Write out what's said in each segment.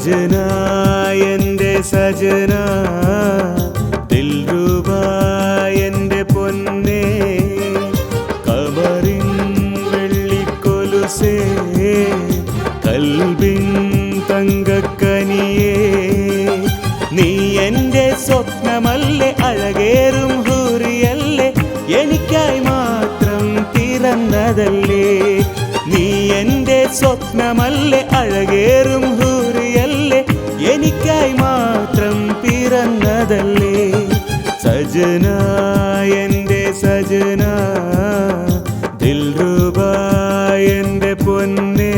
സജനാ എൻ്റെ സജനാ ദിൽരുബാ എൻ്റെ പൊന്നേ കബറിൻ വെള്ളിക്കൊലുസേ കൽബിൻ തങ്കക്കനിയേ നീ എൻ്റെ സ്വപ്നമല്ലേ അഴകേറും ഹൂറിയല്ലേ എനിക്കായി മാത്രം പിറന്നതല്ലേ നീ എൻ്റെ സ്വപ്നമല്ലേ അഴകേറും ഹൂറിയല്ലേ എനിക്കായി മാത്രം പിറന്നതല്ലേ സജനാ എൻ്റെ സജനാ ദിൽരുബാ എൻ്റെ പൊന്നേ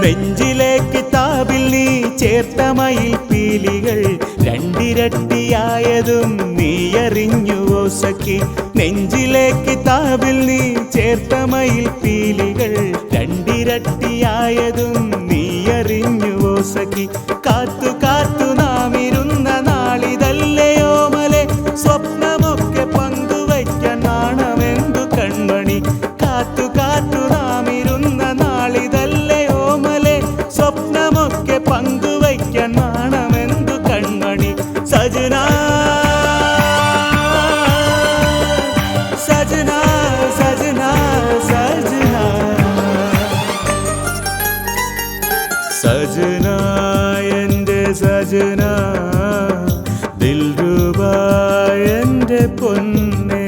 നെഞ്ചിലെ കിതാബിൽ നീ ചേർത്ത മയിൽ പീലികൾ രണ്ടിരട്ടിയായതും നീ അറിഞ്ഞുവോ സഖി നെഞ്ചിലെ കിതാബിൽ നീ ചേർത്ത മയിൽ പീലികൾ രണ്ടിരട്ടിയായതും നീ അറിഞ്ഞുവോ സഖി കാത്തു കാത്തു നാം ഇരുന്ന നാളിതല്ലയോ മലെ സ്വപ്നമൊക്കെ പങ്കുവയ്ക്കാൻ നാണമെന്തു കൺമണി കാത്തു കാത്തു നാം ഇരുന്ന നാളിതല്ലയോ മലെ സ്വപ്നമൊക്കെ പങ്കുവയ്ക്കാൻ നാണമെന്തു കൺമണി സജനാ സജനാ സജനാ സജനാ സജനാ എൻ്റെ സജനാ ദിൽരുബാ എൻ്റെ പൊന്നേ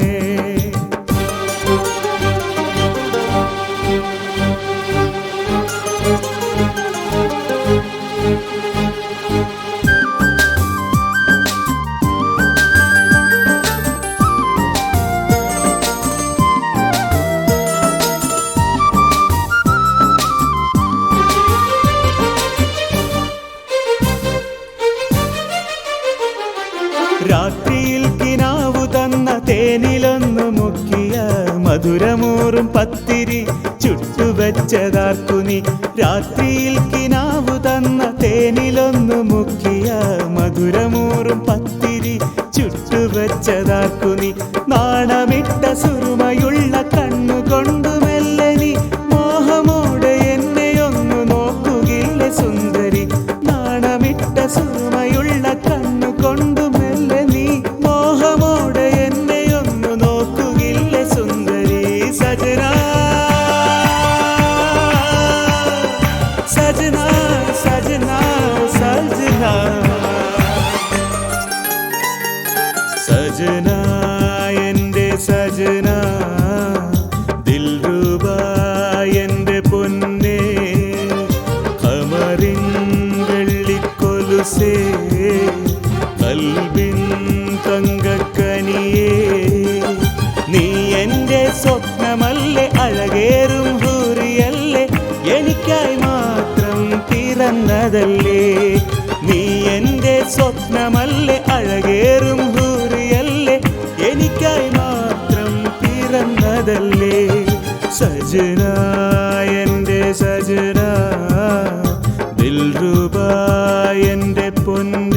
രാത്രിയിൽ കിനാവു തന്ന തേനിലൊന്നു മുക്കിയ മധുരമൂറും പത്തിരി ചുട്ടുവെച്ചതാർക്കു നീ രാത്രിയിൽ കിനാവു തന്ന തേനിലൊന്നു മുക്കിയ മധുരമൂറും പത്തിരി ചുട്ടുവെച്ചതാർക്കു നീ നാണമിട്ട സുറുമയുള്ള കണ്ണുകൊണ്ടു മെല്ലെ നീ മോഹമോടെ എന്നെയൊന്നു നോക്കുകില്ലേ സുന്ദരി നാണമിട്ട സുറുമയുള്ള കണ്ണുകൊണ്ടു മെല്ലെ നീ മോഹമോടെ എന്നെയൊന്നു നോക്കുകില്ലേ സുന്ദരി സജനാ സജനാ സജനാ സജനാ സജനാ എൻ്റെ സജനാ ദിൽരുബാ എൻ്റെ പൊന്നേ ഖമറിൻ വെള്ളിക്കൊലുസേ കൽബിൻ തങ്കക്കനിയേ നീ എൻ്റെ സ്വപ്നമല്ലേ അഴകേറും ഹൂറിയല്ലേ എനിക്കായി മാത്രം പിറന്നതല്ലേ നീ എൻ്റെ സ്വപ്നമല്ലേ അഴകേറും ഹൂറിയല്ലേ എനിക്കായി മാത്രം പിറന്നതല്ലേ സജനാ എൻ്റെ സജനാ ദിൽരുബാ എൻ്റെ പൊന്നേ